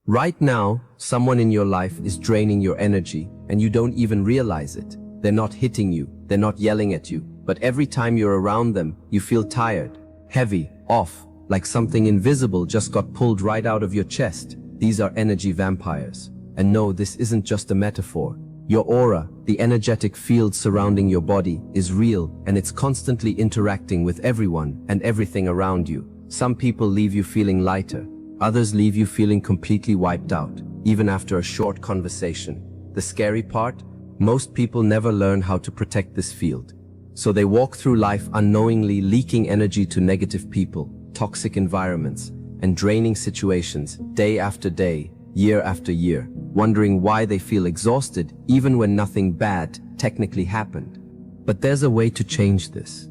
Right now, someone in your life is draining your energy and you don't even realize it. They're not hitting you, they're not yelling at you, but every time you're around them, you feel tired, heavy, off, like something invisible just got pulled right out of your chest. These are energy vampires. And no, this isn't just a metaphor. Your aura, the energetic field surrounding your body, is real and it's constantly interacting with everyone and everything around you. Some people leave you feeling lighter. Others leave you feeling completely wiped out, even after a short conversation. The scary part? Most people never learn how to protect this field. So they walk through life unknowingly leaking energy to negative people, toxic environments, and draining situations day after day, year after year, wondering why they feel exhausted even when nothing bad technically happened. But there's a way to change this.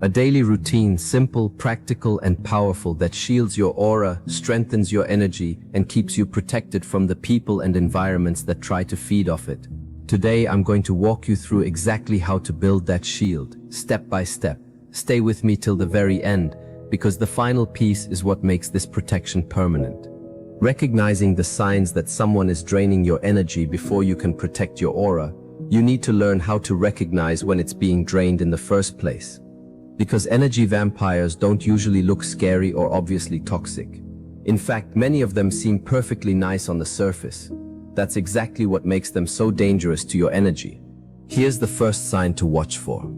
A daily routine, simple, practical, and powerful, that shields your aura, strengthens your energy, and keeps you protected from the people and environments that try to feed off it. Today, I'm going to walk you through exactly how to build that shield, step by step. Stay with me till the very end, because the final piece is what makes this protection permanent. Recognizing the signs that someone is draining your energy before you can protect your aura, you need to learn how to recognize when it's being drained in the first place. Because energy vampires don't usually look scary or obviously toxic. In fact, many of them seem perfectly nice on the surface. That's exactly what makes them so dangerous to your energy. Here's the first sign to watch for.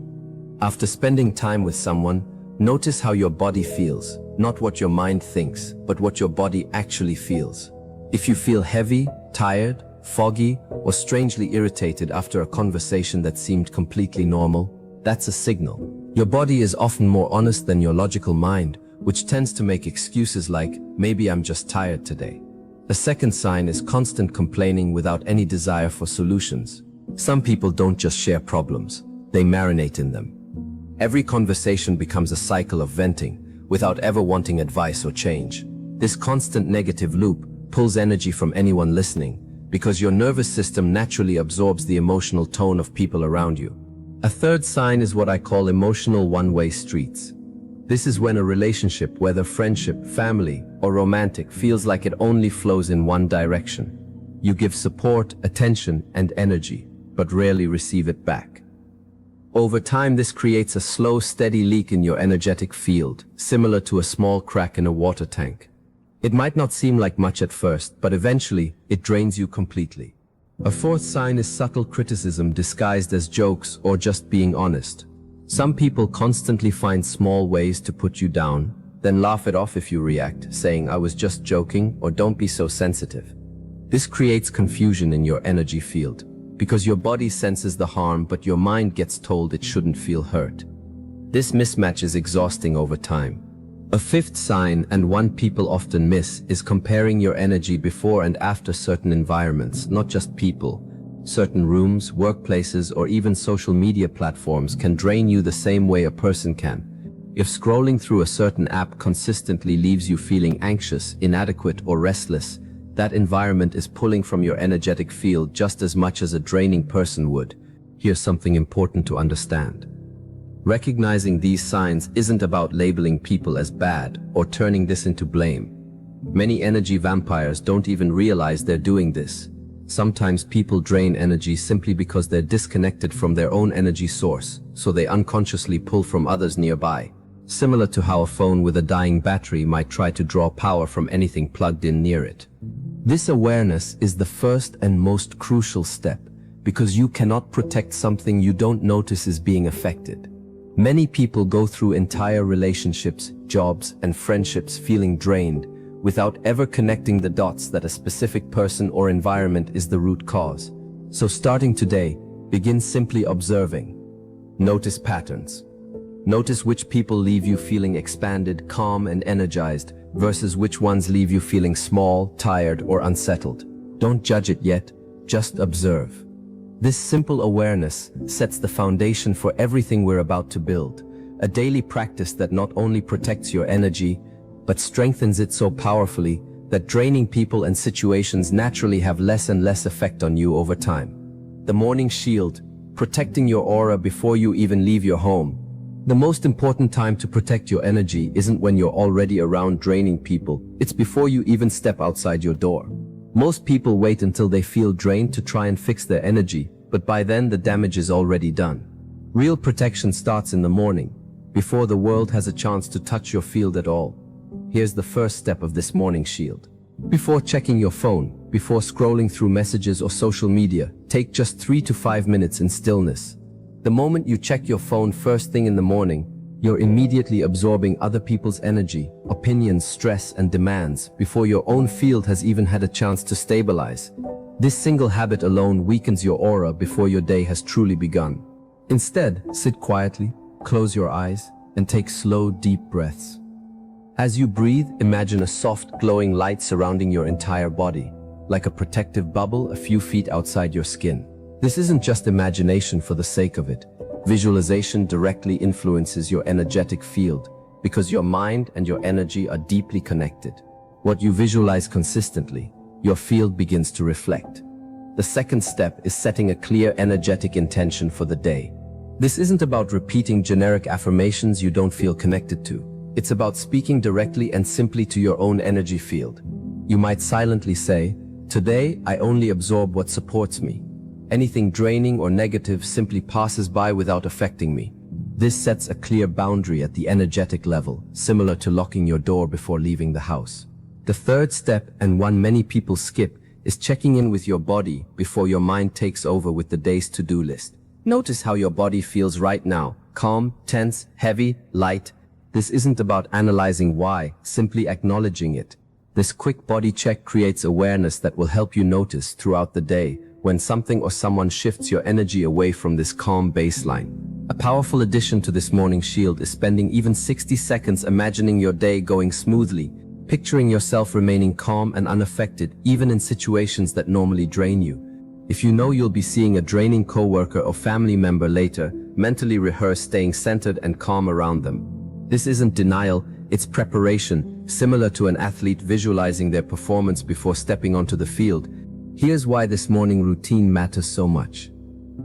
After spending time with someone, notice how your body feels, not what your mind thinks, but what your body actually feels. If you feel heavy, tired, foggy, or strangely irritated after a conversation that seemed completely normal, that's a signal. Your body is often more honest than your logical mind, which tends to make excuses like, maybe I'm just tired today. A second sign is constant complaining without any desire for solutions. Some people don't just share problems, they marinate in them. Every conversation becomes a cycle of venting, without ever wanting advice or change. This constant negative loop pulls energy from anyone listening, because your nervous system naturally absorbs the emotional tone of people around you. A third sign is what I call emotional one-way streets. This is when a relationship, whether friendship, family, or romantic, feels like it only flows in one direction. You give support, attention, and energy, but rarely receive it back. Over time, this creates a slow, steady leak in your energetic field, similar to a small crack in a water tank. It might not seem like much at first, but eventually, it drains you completely. A fourth sign is subtle criticism disguised as jokes or just being honest. Some people constantly find small ways to put you down, then laugh it off if you react, saying, "I was just joking," or "Don't be so sensitive." This creates confusion in your energy field, because your body senses the harm but your mind gets told it shouldn't feel hurt. This mismatch is exhausting over time. A fifth sign, and one people often miss, is comparing your energy before and after certain environments, not just people. Certain rooms, workplaces, or even social media platforms can drain you the same way a person can. If scrolling through a certain app consistently leaves you feeling anxious, inadequate, or restless, that environment is pulling from your energetic field just as much as a draining person would. Here's something important to understand. Recognizing these signs isn't about labeling people as bad or turning this into blame. Many energy vampires don't even realize they're doing this. Sometimes people drain energy simply because they're disconnected from their own energy source, so they unconsciously pull from others nearby. Similar to how a phone with a dying battery might try to draw power from anything plugged in near it. This awareness is the first and most crucial step, because you cannot protect something you don't notice is being affected. Many people go through entire relationships, jobs, and friendships feeling drained, without ever connecting the dots that a specific person or environment is the root cause. So starting today, begin simply observing. Notice patterns. Notice which people leave you feeling expanded, calm, and energized, versus which ones leave you feeling small, tired, or unsettled. Don't judge it yet, just observe. This simple awareness sets the foundation for everything we're about to build, a daily practice that not only protects your energy, but strengthens it so powerfully that draining people and situations naturally have less and less effect on you over time. The morning shield, protecting your aura before you even leave your home. The most important time to protect your energy isn't when you're already around draining people, it's before you even step outside your door. Most people wait until they feel drained to try and fix their energy, but by then the damage is already done. Real protection starts in the morning, before the world has a chance to touch your field at all. Here's the first step of this morning shield. Before checking your phone, before scrolling through messages or social media, take just 3 to 5 minutes in stillness. The moment you check your phone first thing in the morning, you're immediately absorbing other people's energy, opinions, stress, and demands before your own field has even had a chance to stabilize. This single habit alone weakens your aura before your day has truly begun. Instead, sit quietly, close your eyes, and take slow, deep breaths. As you breathe, imagine a soft, glowing light surrounding your entire body, like a protective bubble a few feet outside your skin. This isn't just imagination for the sake of it. Visualization directly influences your energetic field because your mind and your energy are deeply connected. What you visualize consistently, your field begins to reflect. The second step is setting a clear energetic intention for the day. This isn't about repeating generic affirmations you don't feel connected to. It's about speaking directly and simply to your own energy field. You might silently say, "Today, I only absorb what supports me. Anything draining or negative simply passes by without affecting me." This sets a clear boundary at the energetic level, similar to locking your door before leaving the house. The third step, and one many people skip, is checking in with your body before your mind takes over with the day's to-do list. Notice how your body feels right now: calm, tense, heavy, light. This isn't about analyzing why, simply acknowledging it. This quick body check creates awareness that will help you notice throughout the day when something or someone shifts your energy away from this calm baseline. A powerful addition to this morning shield is spending even 60 seconds imagining your day going smoothly, picturing yourself remaining calm and unaffected even in situations that normally drain you. If you know you'll be seeing a draining coworker or family member later, mentally rehearse staying centered and calm around them. This isn't denial, it's preparation, similar to an athlete visualizing their performance before stepping onto the field. Here's why this morning routine matters so much.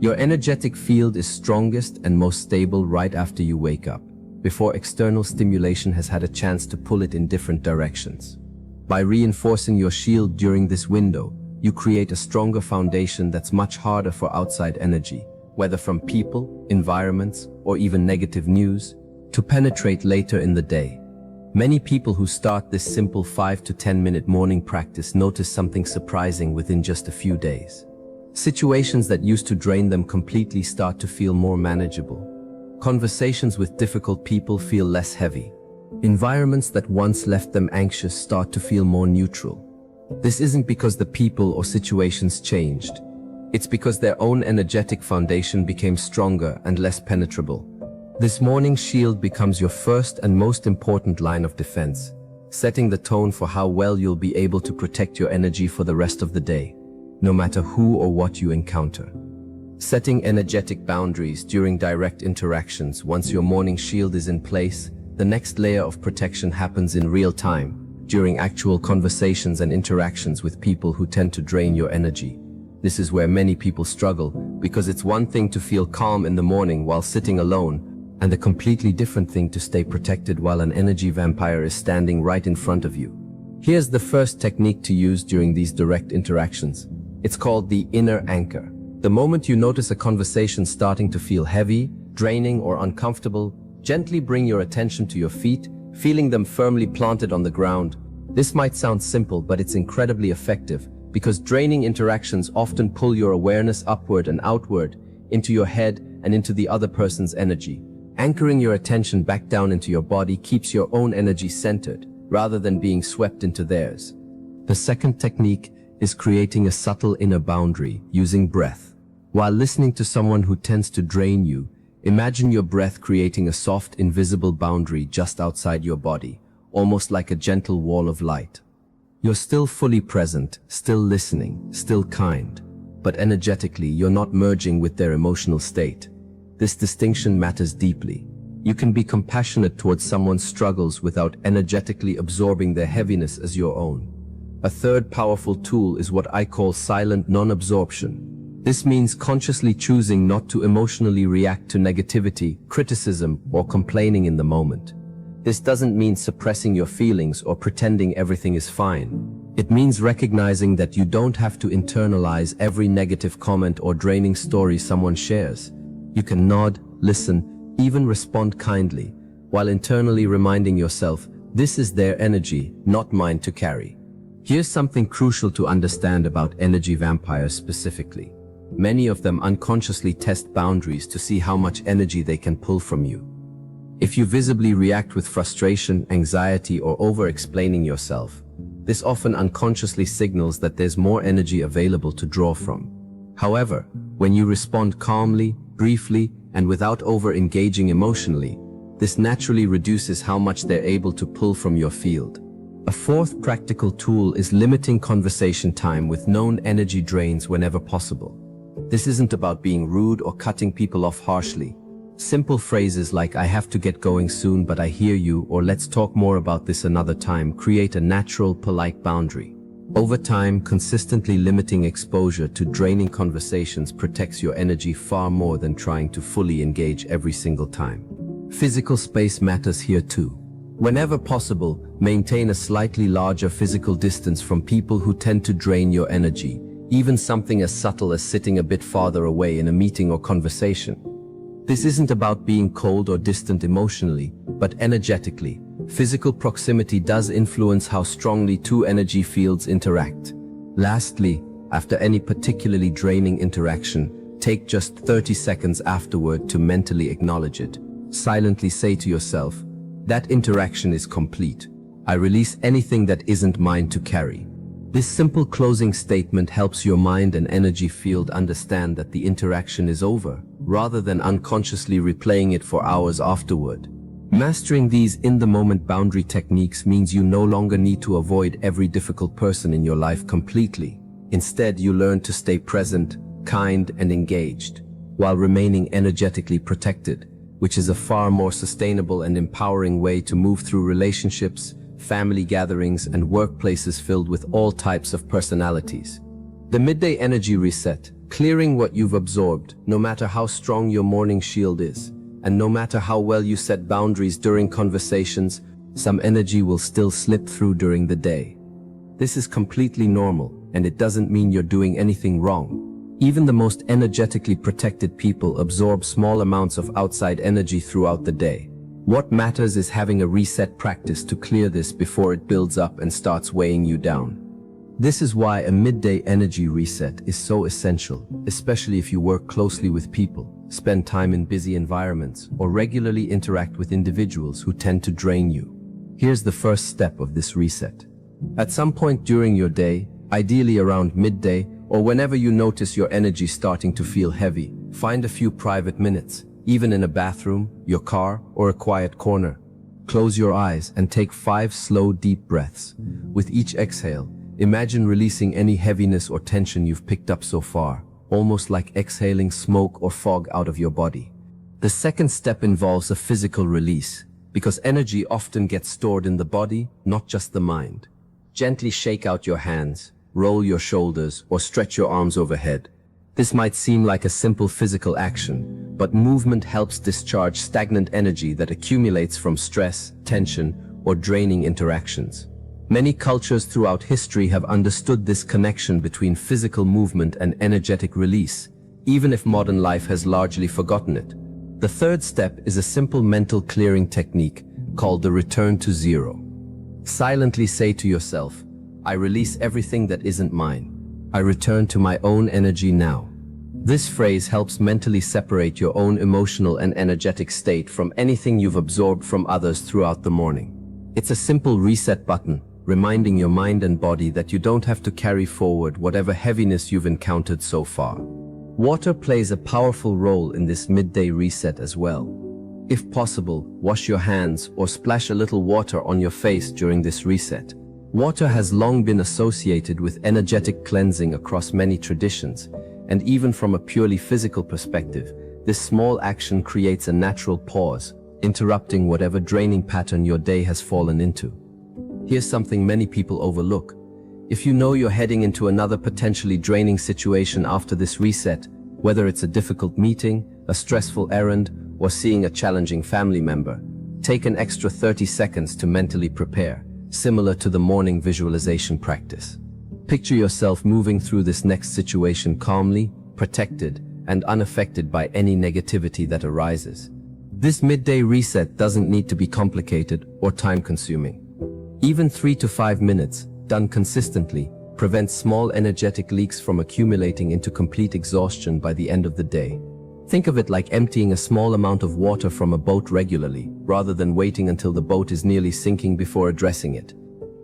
Your energetic field is strongest and most stable right after you wake up, before external stimulation has had a chance to pull it in different directions. By reinforcing your shield during this window, you create a stronger foundation that's much harder for outside energy, whether from people, environments, or even negative news, to penetrate later in the day. Many people who start this simple 5 to 10 minute morning practice notice something surprising within just a few days. Situations that used to drain them completely start to feel more manageable. Conversations with difficult people feel less heavy. Environments that once left them anxious start to feel more neutral. This isn't because the people or situations changed. It's because their own energetic foundation became stronger and less penetrable. This morning shield becomes your first and most important line of defense, setting the tone for how well you'll be able to protect your energy for the rest of the day, no matter who or what you encounter. Setting energetic boundaries during direct interactions. Once your morning shield is in place, the next layer of protection happens in real time, during actual conversations and interactions with people who tend to drain your energy. This is where many people struggle, because it's one thing to feel calm in the morning while sitting alone, and a completely different thing to stay protected while an energy vampire is standing right in front of you. Here's the first technique to use during these direct interactions. It's called the inner anchor. The moment you notice a conversation starting to feel heavy, draining, or uncomfortable, gently bring your attention to your feet, feeling them firmly planted on the ground. This might sound simple, but it's incredibly effective, because draining interactions often pull your awareness upward and outward, into your head and into the other person's energy. Anchoring your attention back down into your body keeps your own energy centered, rather than being swept into theirs. The second technique is creating a subtle inner boundary using breath. While listening to someone who tends to drain you, imagine your breath creating a soft, invisible boundary just outside your body, almost like a gentle wall of light. You're still fully present, still listening, still kind, but energetically you're not merging with their emotional state. This distinction matters deeply. You can be compassionate towards someone's struggles without energetically absorbing their heaviness as your own. A third powerful tool is what I call silent non-absorption. This means consciously choosing not to emotionally react to negativity, criticism, or complaining in the moment. This doesn't mean suppressing your feelings or pretending everything is fine. It means recognizing that you don't have to internalize every negative comment or draining story someone shares. You can nod, listen, even respond kindly, while internally reminding yourself, this is their energy, not mine to carry. Here's something crucial to understand about energy vampires specifically. Many of them unconsciously test boundaries to see how much energy they can pull from you. If you visibly react with frustration, anxiety, or over-explaining yourself, this often unconsciously signals that there's more energy available to draw from. However, when you respond calmly, briefly, and without over-engaging emotionally, this naturally reduces how much they're able to pull from your field. A fourth practical tool is limiting conversation time with known energy drains whenever possible. This isn't about being rude or cutting people off harshly. Simple phrases like "I have to get going soon but I hear you" or "let's talk more about this another time" create a natural, polite boundary. Over time, consistently limiting exposure to draining conversations protects your energy far more than trying to fully engage every single time. Physical space matters here too. Whenever possible, maintain a slightly larger physical distance from people who tend to drain your energy, even something as subtle as sitting a bit farther away in a meeting or conversation. This isn't about being cold or distant emotionally, but energetically. Physical proximity does influence how strongly two energy fields interact. Lastly, after any particularly draining interaction, take just 30 seconds afterward to mentally acknowledge it. Silently say to yourself, "That interaction is complete. I release anything that isn't mine to carry." This simple closing statement helps your mind and energy field understand that the interaction is over, rather than unconsciously replaying it for hours afterward. Mastering these in-the-moment boundary techniques means you no longer need to avoid every difficult person in your life completely. Instead, you learn to stay present, kind, and engaged, while remaining energetically protected, which is a far more sustainable and empowering way to move through relationships, family gatherings, and workplaces filled with all types of personalities. The midday energy reset, clearing what you've absorbed, no matter how strong your morning shield is, and no matter how well you set boundaries during conversations, some energy will still slip through during the day. This is completely normal, and it doesn't mean you're doing anything wrong. Even the most energetically protected people absorb small amounts of outside energy throughout the day. What matters is having a reset practice to clear this before it builds up and starts weighing you down. This is why a midday energy reset is so essential, especially if you work closely with people, spend time in busy environments, or regularly interact with individuals who tend to drain you. Here's the first step of this reset. At some point during your day, ideally around midday, or whenever you notice your energy starting to feel heavy, find a few private minutes, even in a bathroom, your car, or a quiet corner. Close your eyes and take 5 slow, deep breaths. With each exhale, imagine releasing any heaviness or tension you've picked up so far, almost like exhaling smoke or fog out of your body. The second step involves a physical release, because energy often gets stored in the body, not just the mind. Gently shake out your hands, roll your shoulders, or stretch your arms overhead. This might seem like a simple physical action, but movement helps discharge stagnant energy that accumulates from stress, tension, or draining interactions. Many cultures throughout history have understood this connection between physical movement and energetic release, even if modern life has largely forgotten it. The third step is a simple mental clearing technique called the return to zero. Silently say to yourself, "I release everything that isn't mine. I return to my own energy now." This phrase helps mentally separate your own emotional and energetic state from anything you've absorbed from others throughout the morning. It's a simple reset button, reminding your mind and body that you don't have to carry forward whatever heaviness you've encountered so far. Water plays a powerful role in this midday reset as well. If possible, wash your hands or splash a little water on your face during this reset. Water has long been associated with energetic cleansing across many traditions, and even from a purely physical perspective, this small action creates a natural pause, interrupting whatever draining pattern your day has fallen into. Here's something many people overlook. If you know you're heading into another potentially draining situation after this reset, whether it's a difficult meeting, a stressful errand, or seeing a challenging family member, take an extra 30 seconds to mentally prepare. similar to the morning visualization practice. Picture yourself moving through this next situation calmly, protected, and unaffected by any negativity that arises. This midday reset doesn't need to be complicated or time-consuming. Even 3 to 5 minutes, done consistently, prevents small energetic leaks from accumulating into complete exhaustion by the end of the day. Think of it like emptying a small amount of water from a boat regularly, rather than waiting until the boat is nearly sinking before addressing it.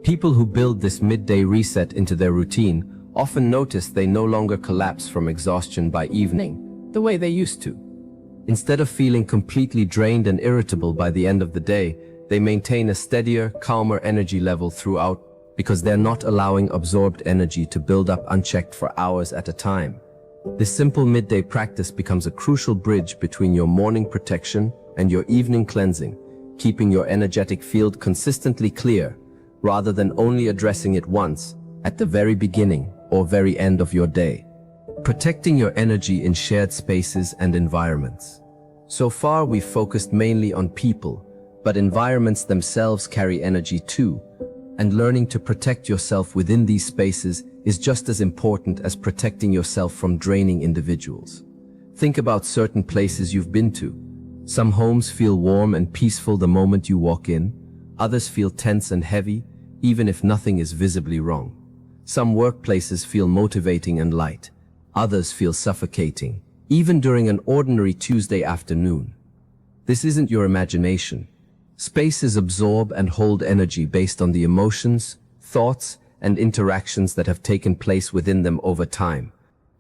People who build this midday reset into their routine often notice they no longer collapse from exhaustion by evening, the way they used to. Instead of feeling completely drained and irritable by the end of the day, they maintain a steadier, calmer energy level throughout because they're not allowing absorbed energy to build up unchecked for hours at a time. This simple midday practice becomes a crucial bridge between your morning protection and your evening cleansing, keeping your energetic field consistently clear, rather than only addressing it once, at the very beginning or very end of your day. Protecting your energy in shared spaces and environments. So far, we've focused mainly on people, but environments themselves carry energy too, and learning to protect yourself within these spaces is just as important as protecting yourself from draining individuals. Think about certain places you've been to. Some homes feel warm and peaceful the moment you walk in. Others feel tense and heavy, even if nothing is visibly wrong. Some workplaces feel motivating and light. Others feel suffocating, even during an ordinary Tuesday afternoon. This isn't your imagination. Spaces absorb and hold energy based on the emotions, thoughts, and interactions that have taken place within them over time.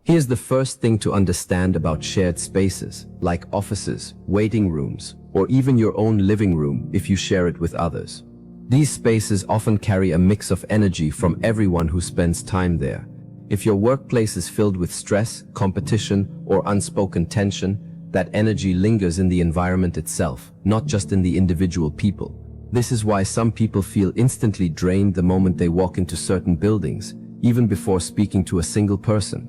Here's the first thing to understand about shared spaces, like offices, waiting rooms, or even your own living room if you share it with others. These spaces often carry a mix of energy from everyone who spends time there. If your workplace is filled with stress, competition, or unspoken tension, that energy lingers in the environment itself, not just in the individual people. This is why some people feel instantly drained the moment they walk into certain buildings, even before speaking to a single person.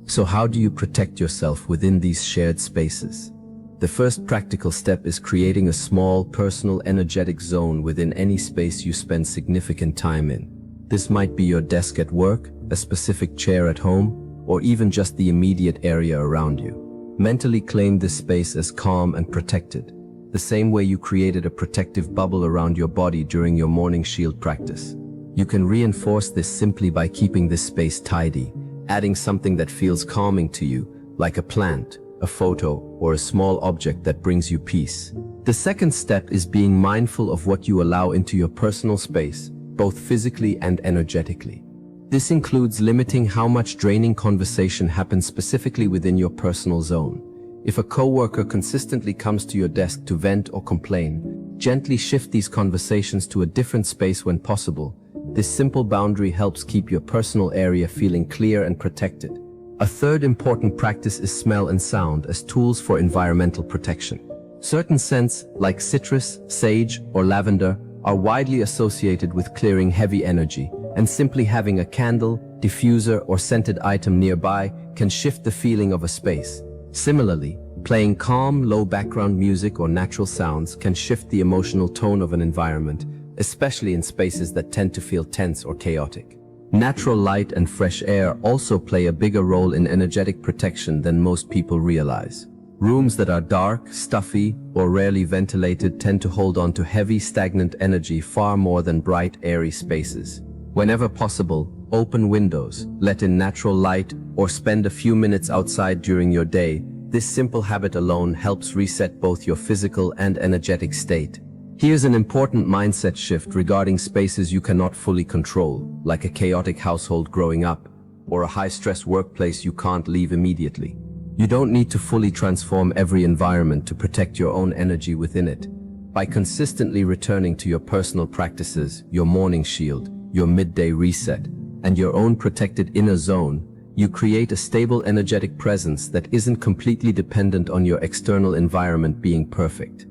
So how do you protect yourself within these shared spaces? The first practical step is creating a small, personal, energetic zone within any space you spend significant time in. This might be your desk at work, a specific chair at home, or even just the immediate area around you. Mentally claim this space as calm and protected, the same way you created a protective bubble around your body during your morning shield practice. You can reinforce this simply by keeping this space tidy, adding something that feels calming to you, like a plant, a photo, or a small object that brings you peace. The second step is being mindful of what you allow into your personal space, both physically and energetically. This includes limiting how much draining conversation happens specifically within your personal zone. If a coworker consistently comes to your desk to vent or complain, gently shift these conversations to a different space when possible. This simple boundary helps keep your personal area feeling clear and protected. A third important practice is smell and sound as tools for environmental protection. Certain scents, like citrus, sage, or lavender, are widely associated with clearing heavy energy, and simply having a candle, diffuser, or scented item nearby can shift the feeling of a space. Similarly, playing calm, low background music or natural sounds can shift the emotional tone of an environment, especially in spaces that tend to feel tense or chaotic. Natural light and fresh air also play a bigger role in energetic protection than most people realize. Rooms that are dark, stuffy, or rarely ventilated tend to hold on to heavy, stagnant energy far more than bright, airy spaces. Whenever possible, open windows, let in natural light, or spend a few minutes outside during your day. This simple habit alone helps reset both your physical and energetic state. Here's an important mindset shift regarding spaces you cannot fully control, like a chaotic household growing up, or a high-stress workplace you can't leave immediately. You don't need to fully transform every environment to protect your own energy within it. By consistently returning to your personal practices, your morning shield, your midday reset, and your own protected inner zone, you create a stable energetic presence that isn't completely dependent on your external environment being perfect.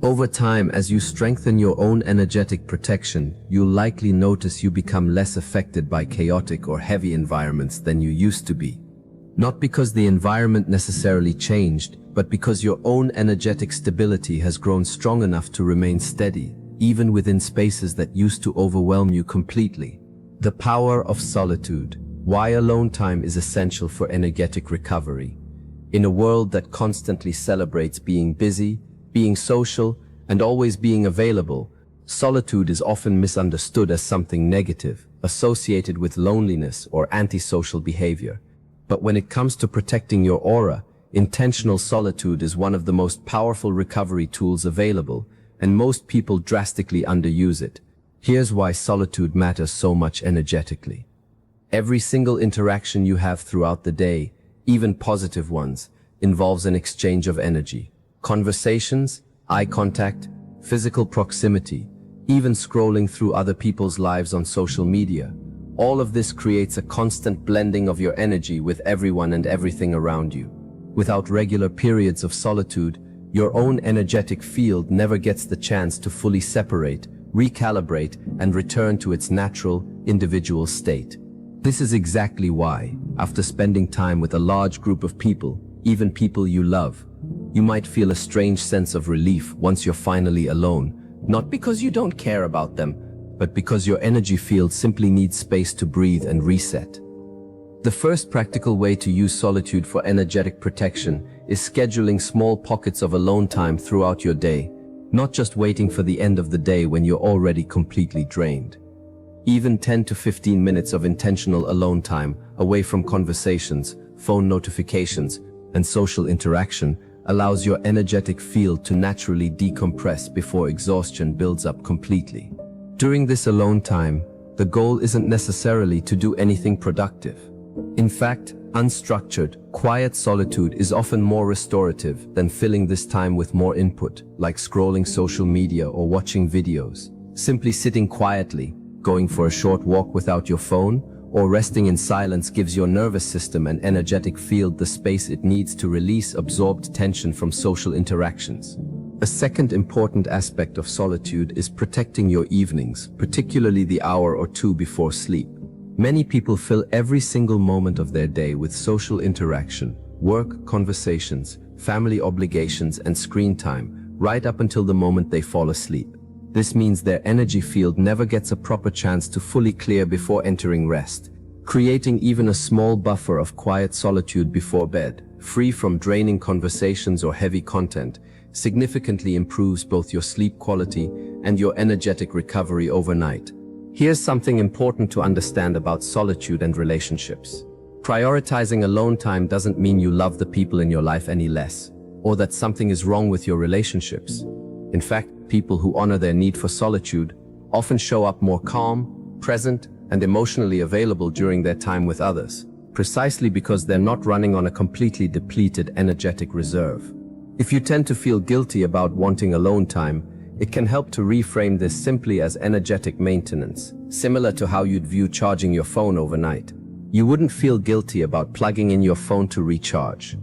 Over time, as you strengthen your own energetic protection, you'll likely notice you become less affected by chaotic or heavy environments than you used to be. Not because the environment necessarily changed, but because your own energetic stability has grown strong enough to remain steady, even within spaces that used to overwhelm you completely. The power of solitude. Why alone time is essential for energetic recovery. In a world that constantly celebrates being busy, being social, and always being available, solitude is often misunderstood as something negative, associated with loneliness or antisocial behavior. But when it comes to protecting your aura, intentional solitude is one of the most powerful recovery tools available, and most people drastically underuse it. Here's why solitude matters so much energetically. Every single interaction you have throughout the day, even positive ones, involves an exchange of energy. Conversations, eye contact, physical proximity, even scrolling through other people's lives on social media. All of this creates a constant blending of your energy with everyone and everything around you. Without regular periods of solitude, your own energetic field never gets the chance to fully separate, recalibrate, and return to its natural, individual state. This is exactly why, after spending time with a large group of people, even people you love, you might feel a strange sense of relief once you're finally alone, not because you don't care about them, but because your energy field simply needs space to breathe and reset. The first practical way to use solitude for energetic protection is scheduling small pockets of alone time throughout your day, not just waiting for the end of the day when you're already completely drained. Even 10 to 15 minutes of intentional alone time, away from conversations, phone notifications, and social interaction, allows your energetic field to naturally decompress before exhaustion builds up completely. During this alone time, the goal isn't necessarily to do anything productive. In fact, unstructured, quiet solitude is often more restorative than filling this time with more input, like scrolling social media or watching videos. Simply sitting quietly, going for a short walk without your phone, or resting in silence gives your nervous system and energetic field the space it needs to release absorbed tension from social interactions. A second important aspect of solitude is protecting your evenings, particularly the hour or two before sleep. Many people fill every single moment of their day with social interaction, work, conversations, family obligations, and screen time, right up until the moment they fall asleep. This means their energy field never gets a proper chance to fully clear before entering rest. Creating even a small buffer of quiet solitude before bed, free from draining conversations or heavy content, significantly improves both your sleep quality and your energetic recovery overnight. Here's something important to understand about solitude and relationships. Prioritizing alone time doesn't mean you love the people in your life any less, or that something is wrong with your relationships. In fact, people who honor their need for solitude often show up more calm, present, and emotionally available during their time with others, precisely because they're not running on a completely depleted energetic reserve. If you tend to feel guilty about wanting alone time, it can help to reframe this simply as energetic maintenance, similar to how you'd view charging your phone overnight. You wouldn't feel guilty about plugging in your phone to recharge.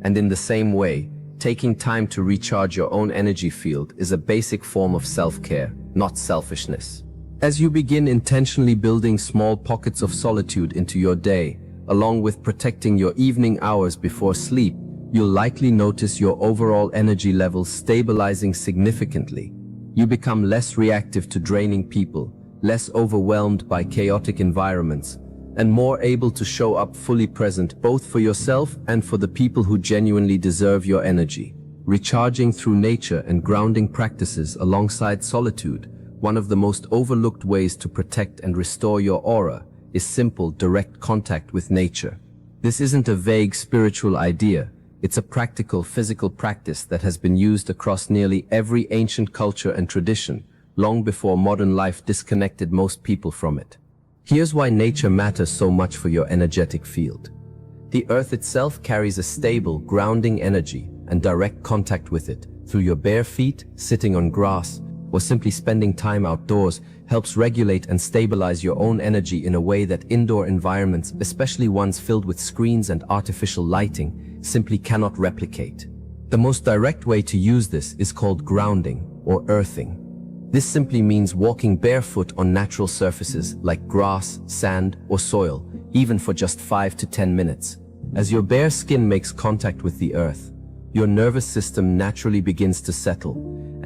And in the same way, taking time to recharge your own energy field is a basic form of self-care, not selfishness. As you begin intentionally building small pockets of solitude into your day, along with protecting your evening hours before sleep, you'll likely notice your overall energy levels stabilizing significantly. You become less reactive to draining people, less overwhelmed by chaotic environments, and more able to show up fully present both for yourself and for the people who genuinely deserve your energy. Recharging through nature and grounding practices alongside solitude, one of the most overlooked ways to protect and restore your aura, is simple, direct contact with nature. This isn't a vague spiritual idea. It's a practical, physical practice that has been used across nearly every ancient culture and tradition, long before modern life disconnected most people from it. Here's why nature matters so much for your energetic field. The earth itself carries a stable, grounding energy, and direct contact with it, through your bare feet, sitting on grass, or simply spending time outdoors, helps regulate and stabilize your own energy in a way that indoor environments, especially ones filled with screens and artificial lighting, simply cannot replicate. The most direct way to use this is called grounding or earthing. This simply means walking barefoot on natural surfaces like grass, sand, or soil, even for just 5 to 10 minutes. As your bare skin makes contact with the earth, your nervous system naturally begins to settle,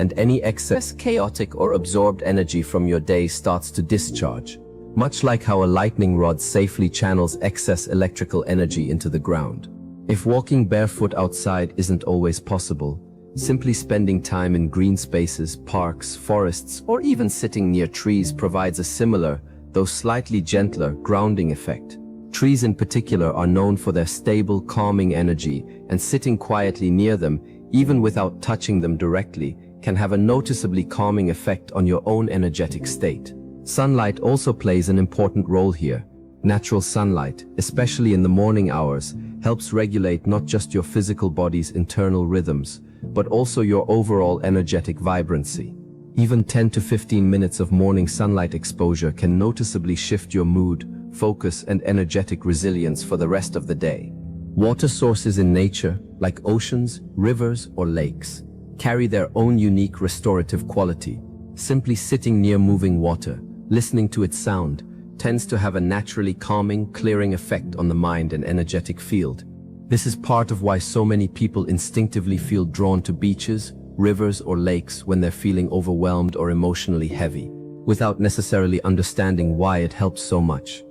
and any excess chaotic or absorbed energy from your day starts to discharge. Much like how a lightning rod safely channels excess electrical energy into the ground. If walking barefoot outside isn't always possible, simply spending time in green spaces, parks, forests, or even sitting near trees provides a similar, though slightly gentler, grounding effect. Trees in particular are known for their stable, calming energy, and sitting quietly near them, even without touching them directly, can have a noticeably calming effect on your own energetic state. Sunlight also plays an important role here. Natural sunlight, especially in the morning hours, helps regulate not just your physical body's internal rhythms, but also your overall energetic vibrancy. Even 10 to 15 minutes of morning sunlight exposure can noticeably shift your mood, focus, and energetic resilience for the rest of the day. Water sources in nature, like oceans, rivers, or lakes, carry their own unique restorative quality. Simply sitting near moving water, listening to its sound, tends to have a naturally calming, clearing effect on the mind and energetic field. This is part of why so many people instinctively feel drawn to beaches, rivers, or lakes when they're feeling overwhelmed or emotionally heavy, without necessarily understanding why it helps so much.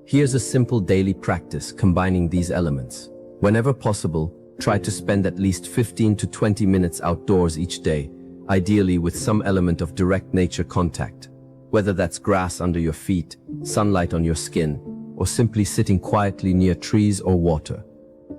Here's a simple daily practice combining these elements. Whenever possible, try to spend at least 15 to 20 minutes outdoors each day, ideally with some element of direct nature contact. Whether that's grass under your feet, sunlight on your skin, or simply sitting quietly near trees or water.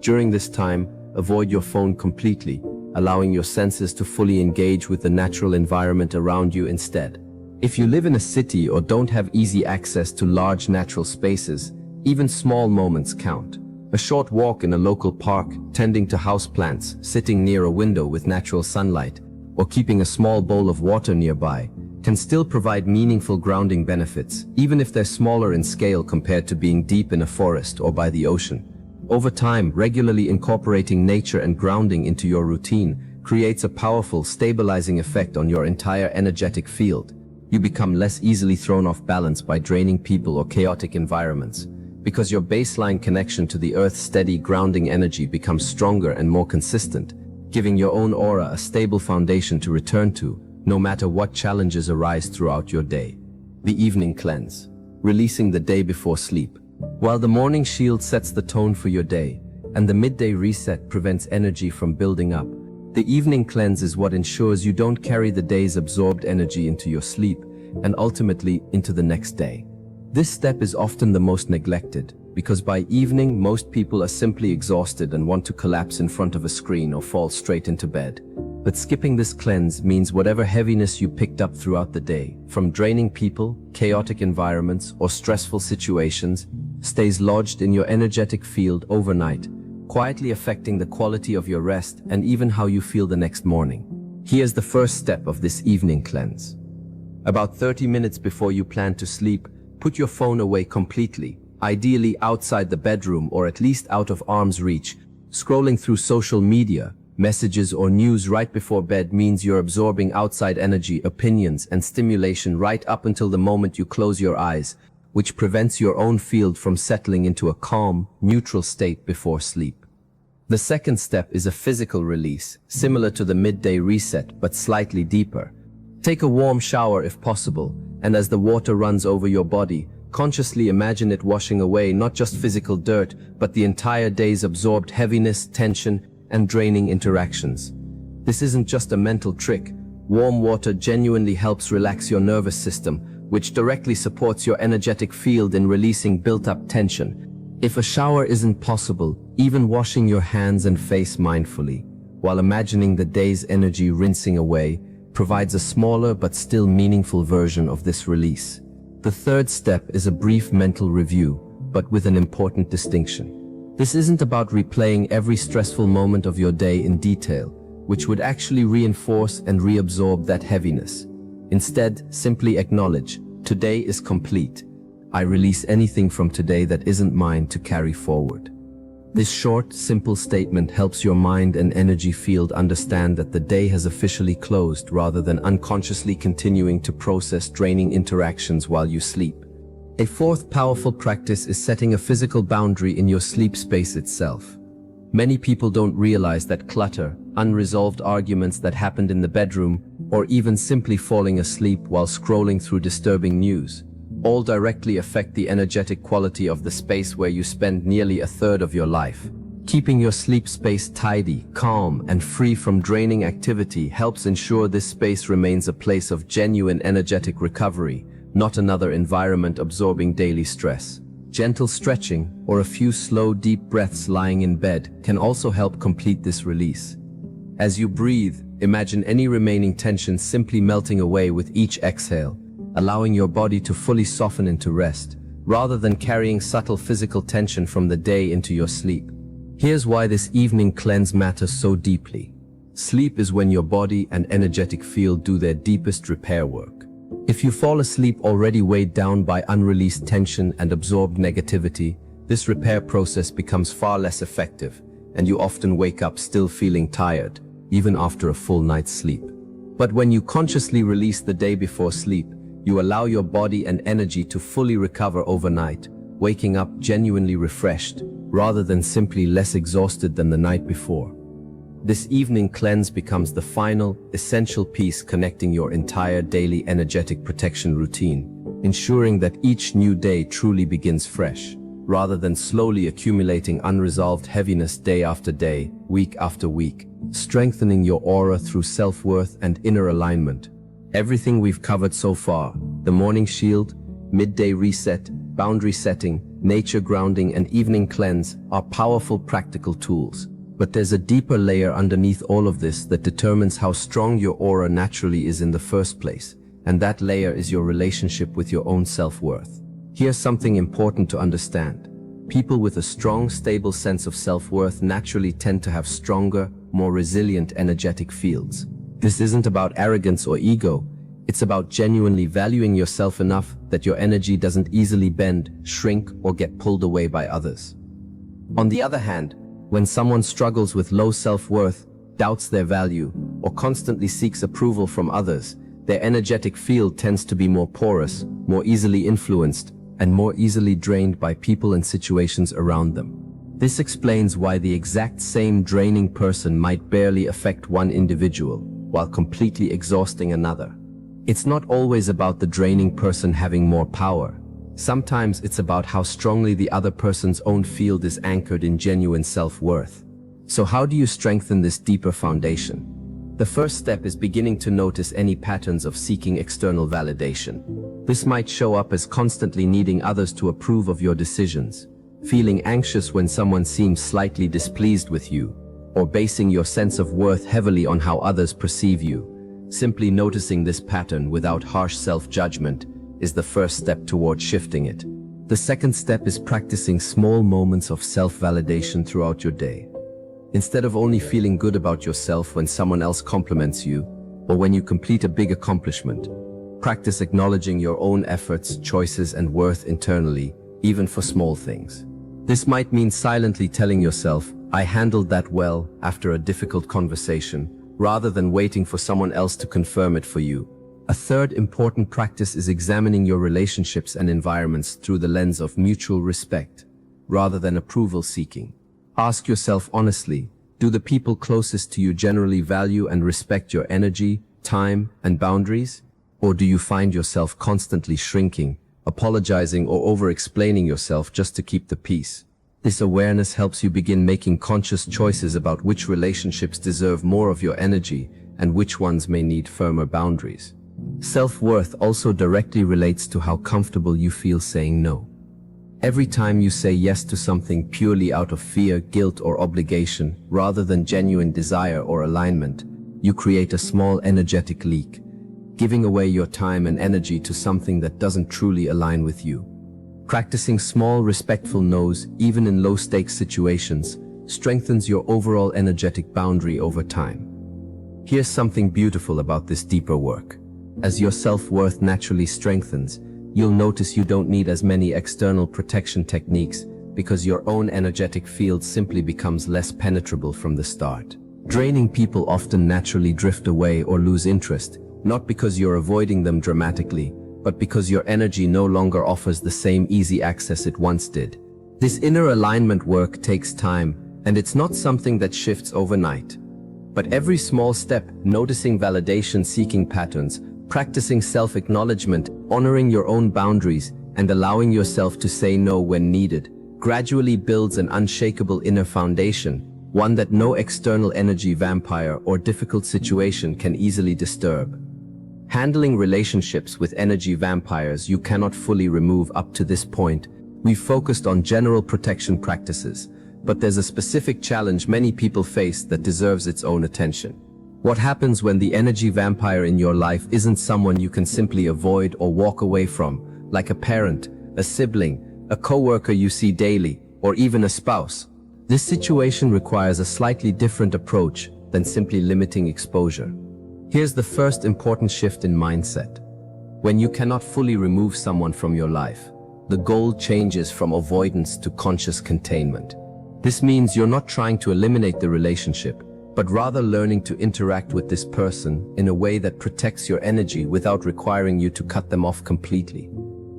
During this time, avoid your phone completely, allowing your senses to fully engage with the natural environment around you instead. If you live in a city or don't have easy access to large natural spaces, even small moments count. A short walk in a local park, tending to houseplants, sitting near a window with natural sunlight, or keeping a small bowl of water nearby, can still provide meaningful grounding benefits, even if they're smaller in scale compared to being deep in a forest or by the ocean. Over time, regularly incorporating nature and grounding into your routine creates a powerful, stabilizing effect on your entire energetic field. You become less easily thrown off balance by draining people or chaotic environments, because your baseline connection to the Earth's steady, grounding energy becomes stronger and more consistent, giving your own aura a stable foundation to return to, no matter what challenges arise throughout your day. The evening cleanse, releasing the day before sleep. While the morning shield sets the tone for your day, and the midday reset prevents energy from building up, the evening cleanse is what ensures you don't carry the day's absorbed energy into your sleep, and ultimately into the next day. This step is often the most neglected, because by evening most people are simply exhausted and want to collapse in front of a screen or fall straight into bed. But skipping this cleanse means whatever heaviness you picked up throughout the day, from draining people, chaotic environments, or stressful situations, stays lodged in your energetic field overnight, quietly affecting the quality of your rest and even how you feel the next morning. Here's the first step of this evening cleanse. About 30 minutes before you plan to sleep, put your phone away completely, ideally outside the bedroom or at least out of arm's reach. Scrolling through social media, messages, or news right before bed means you're absorbing outside energy, opinions, and stimulation right up until the moment you close your eyes, which prevents your own field from settling into a calm, neutral state before sleep. The second step is a physical release, similar to the midday reset but slightly deeper. Take a warm shower if possible, and as the water runs over your body, consciously imagine it washing away not just physical dirt, but the entire day's absorbed heaviness, tension, and draining interactions. This isn't just a mental trick. Warm water genuinely helps relax your nervous system, which directly supports your energetic field in releasing built-up tension. If a shower isn't possible, even washing your hands and face mindfully, while imagining the day's energy rinsing away, provides a smaller but still meaningful version of this release. The third step is a brief mental review, but with an important distinction. This isn't about replaying every stressful moment of your day in detail, which would actually reinforce and reabsorb that heaviness. Instead, simply acknowledge, today is complete. I release anything from today that isn't mine to carry forward. This short, simple statement helps your mind and energy field understand that the day has officially closed rather than unconsciously continuing to process draining interactions while you sleep. A fourth powerful practice is setting a physical boundary in your sleep space itself. Many people don't realize that clutter, unresolved arguments that happened in the bedroom, or even simply falling asleep while scrolling through disturbing news, all directly affect the energetic quality of the space where you spend nearly a third of your life. Keeping your sleep space tidy, calm, and free from draining activity helps ensure this space remains a place of genuine energetic recovery, not another environment absorbing daily stress. Gentle stretching or a few slow, deep breaths lying in bed can also help complete this release. As you breathe, imagine any remaining tension simply melting away with each exhale, allowing your body to fully soften into rest, rather than carrying subtle physical tension from the day into your sleep. Here's why this evening cleanse matters so deeply. Sleep is when your body and energetic field do their deepest repair work. If you fall asleep already weighed down by unreleased tension and absorbed negativity, this repair process becomes far less effective, and you often wake up still feeling tired, even after a full night's sleep. But when you consciously release the day before sleep, you allow your body and energy to fully recover overnight, waking up genuinely refreshed, rather than simply less exhausted than the night before. This evening cleanse becomes the final, essential piece connecting your entire daily energetic protection routine, ensuring that each new day truly begins fresh, rather than slowly accumulating unresolved heaviness day after day, week after week, strengthening your aura through self-worth and inner alignment. Everything we've covered so far, the morning shield, midday reset, boundary setting, nature grounding, and evening cleanse, are powerful practical tools. But there's a deeper layer underneath all of this that determines how strong your aura naturally is in the first place, and that layer is your relationship with your own self-worth. Here's something important to understand. People with a strong, stable sense of self-worth naturally tend to have stronger, more resilient energetic fields. This isn't about arrogance or ego. It's about genuinely valuing yourself enough that your energy doesn't easily bend, shrink, or get pulled away by others. On the other hand, when someone struggles with low self-worth, doubts their value, or constantly seeks approval from others, their energetic field tends to be more porous, more easily influenced, and more easily drained by people and situations around them. This explains why the exact same draining person might barely affect one individual, while completely exhausting another. It's not always about the draining person having more power. Sometimes it's about how strongly the other person's own field is anchored in genuine self-worth. So how do you strengthen this deeper foundation? The first step is beginning to notice any patterns of seeking external validation. This might show up as constantly needing others to approve of your decisions, feeling anxious when someone seems slightly displeased with you, or basing your sense of worth heavily on how others perceive you. Simply noticing this pattern without harsh self-judgment is the first step toward shifting it. The second step is practicing small moments of self-validation throughout your day. Instead of only feeling good about yourself when someone else compliments you, or when you complete a big accomplishment, practice acknowledging your own efforts, choices, and worth internally, even for small things. This might mean silently telling yourself, "I handled that well," after a difficult conversation, rather than waiting for someone else to confirm it for you. A third important practice is examining your relationships and environments through the lens of mutual respect, rather than approval seeking. Ask yourself honestly, do the people closest to you generally value and respect your energy, time, and boundaries? Or do you find yourself constantly shrinking, apologizing, or over-explaining yourself just to keep the peace? This awareness helps you begin making conscious choices about which relationships deserve more of your energy and which ones may need firmer boundaries. Self-worth also directly relates to how comfortable you feel saying no. Every time you say yes to something purely out of fear, guilt, or obligation, rather than genuine desire or alignment, you create a small energetic leak, giving away your time and energy to something that doesn't truly align with you. Practicing small, respectful no's, even in low-stakes situations, strengthens your overall energetic boundary over time. Here's something beautiful about this deeper work. As your self-worth naturally strengthens, you'll notice you don't need as many external protection techniques because your own energetic field simply becomes less penetrable from the start. Draining people often naturally drift away or lose interest, not because you're avoiding them dramatically, but because your energy no longer offers the same easy access it once did. This inner alignment work takes time, and it's not something that shifts overnight. But every small step, noticing validation-seeking patterns, practicing self-acknowledgement, honoring your own boundaries, and allowing yourself to say no when needed, gradually builds an unshakable inner foundation, one that no external energy vampire or difficult situation can easily disturb. Handling relationships with energy vampires you cannot fully remove. Up to this point, we've focused on general protection practices, but there's a specific challenge many people face that deserves its own attention. What happens when the energy vampire in your life isn't someone you can simply avoid or walk away from, like a parent, a sibling, a coworker you see daily, or even a spouse? This situation requires a slightly different approach than simply limiting exposure. Here's the first important shift in mindset. When you cannot fully remove someone from your life, the goal changes from avoidance to conscious containment. This means you're not trying to eliminate the relationship, but rather learning to interact with this person in a way that protects your energy without requiring you to cut them off completely.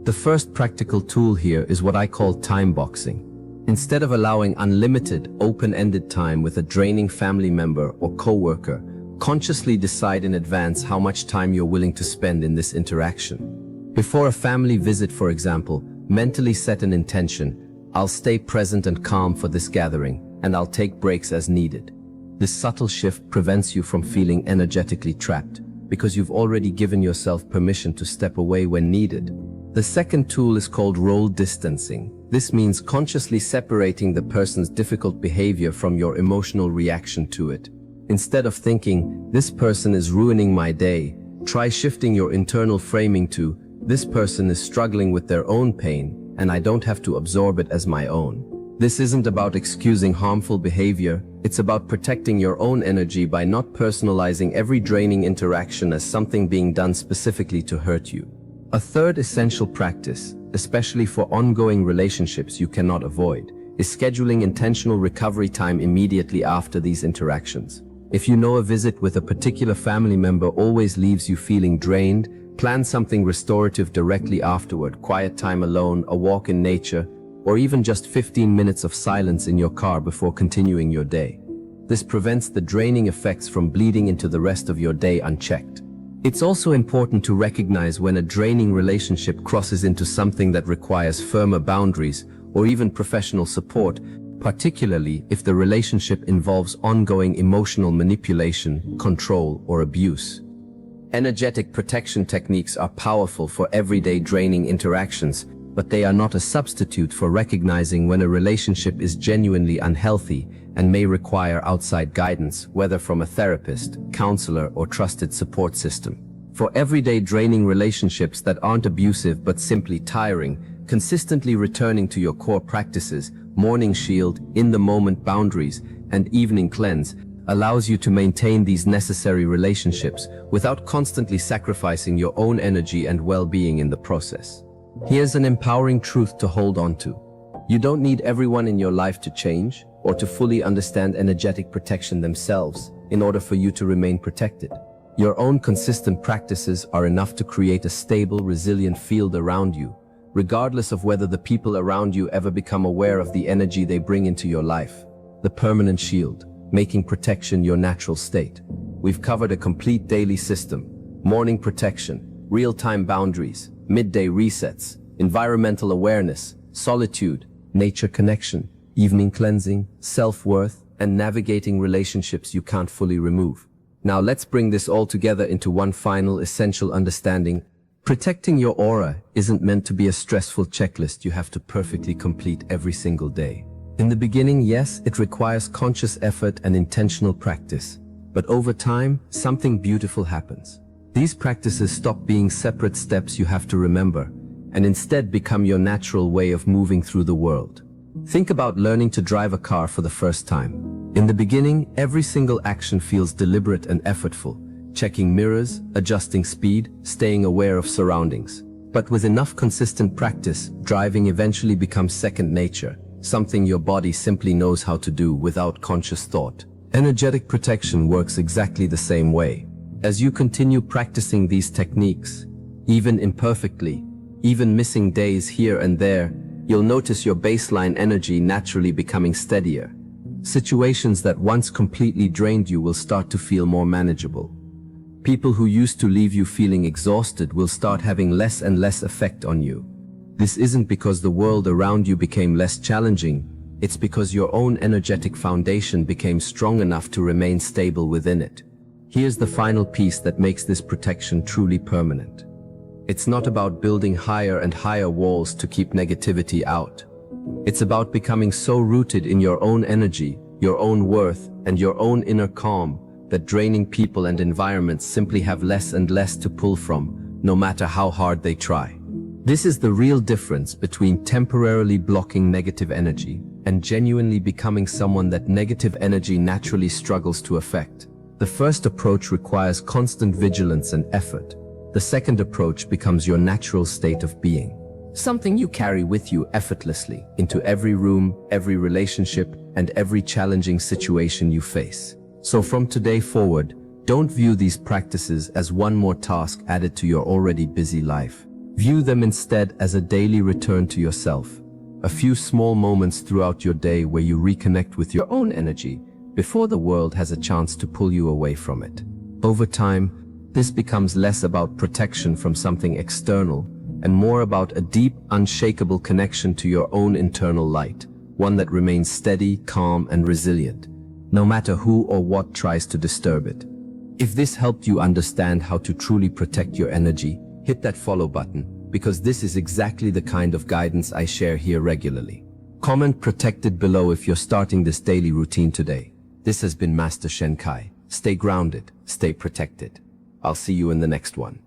The first practical tool here is what I call time boxing. Instead of allowing unlimited, open-ended time with a draining family member or coworker, consciously decide in advance how much time you're willing to spend in this interaction. Before a family visit, for example, mentally set an intention: I'll stay present and calm for this gathering, and I'll take breaks as needed. This subtle shift prevents you from feeling energetically trapped, because you've already given yourself permission to step away when needed. The second tool is called role distancing. This means consciously separating the person's difficult behavior from your emotional reaction to it. Instead of thinking, "This person is ruining my day," try shifting your internal framing to, "This person is struggling with their own pain, and I don't have to absorb it as my own." This isn't about excusing harmful behavior, it's about protecting your own energy by not personalizing every draining interaction as something being done specifically to hurt you. A third essential practice, especially for ongoing relationships you cannot avoid, is scheduling intentional recovery time immediately after these interactions. If you know a visit with a particular family member always leaves you feeling drained, plan something restorative directly afterward: quiet time alone, a walk in nature, or even just 15 minutes of silence in your car before continuing your day. This prevents the draining effects from bleeding into the rest of your day unchecked. It's also important to recognize when a draining relationship crosses into something that requires firmer boundaries or even professional support, particularly if the relationship involves ongoing emotional manipulation, control, or abuse. Energetic protection techniques are powerful for everyday draining interactions, but they are not a substitute for recognizing when a relationship is genuinely unhealthy and may require outside guidance, whether from a therapist, counselor, or trusted support system. For everyday draining relationships that aren't abusive but simply tiring, consistently returning to your core practices, morning shield, in-the-moment boundaries, and evening cleanse, allows you to maintain these necessary relationships without constantly sacrificing your own energy and well-being in the process. Here's an empowering truth to hold on to. You don't need everyone in your life to change or to fully understand energetic protection themselves in order for you to remain protected. Your own consistent practices are enough to create a stable, resilient field around you, regardless of whether the people around you ever become aware of the energy they bring into your life. The permanent shield, making protection your natural state. We've covered a complete daily system: morning protection, real-time boundaries, midday resets, environmental awareness, solitude, nature connection, evening cleansing, self-worth, and navigating relationships you can't fully remove. Now let's bring this all together into one final essential understanding. Protecting your aura isn't meant to be a stressful checklist you have to perfectly complete every single day. In the beginning, yes, it requires conscious effort and intentional practice. But over time, something beautiful happens. These practices stop being separate steps you have to remember, and instead become your natural way of moving through the world. Think about learning to drive a car for the first time. In the beginning, every single action feels deliberate and effortful, checking mirrors, adjusting speed, staying aware of surroundings. But with enough consistent practice, driving eventually becomes second nature, something your body simply knows how to do without conscious thought. Energetic protection works exactly the same way. As you continue practicing these techniques, even imperfectly, even missing days here and there, you'll notice your baseline energy naturally becoming steadier. Situations that once completely drained you will start to feel more manageable. People who used to leave you feeling exhausted will start having less and less effect on you. This isn't because the world around you became less challenging, it's because your own energetic foundation became strong enough to remain stable within it. Here's the final piece that makes this protection truly permanent. It's not about building higher and higher walls to keep negativity out. It's about becoming so rooted in your own energy, your own worth, and your own inner calm that draining people and environments simply have less and less to pull from, no matter how hard they try. This is the real difference between temporarily blocking negative energy and genuinely becoming someone that negative energy naturally struggles to affect. The first approach requires constant vigilance and effort. The second approach becomes your natural state of being. Something you carry with you effortlessly into every room, every relationship, and every challenging situation you face. So from today forward, don't view these practices as one more task added to your already busy life. View them instead as a daily return to yourself. A few small moments throughout your day where you reconnect with your own energy before the world has a chance to pull you away from it. Over time, this becomes less about protection from something external and more about a deep, unshakable connection to your own internal light, one that remains steady, calm, and resilient, no matter who or what tries to disturb it. If this helped you understand how to truly protect your energy, hit that follow button, because this is exactly the kind of guidance I share here regularly. Comment protected below if you're starting this daily routine today. This has been Master Shen. Stay grounded, stay protected. I'll see you in the next one.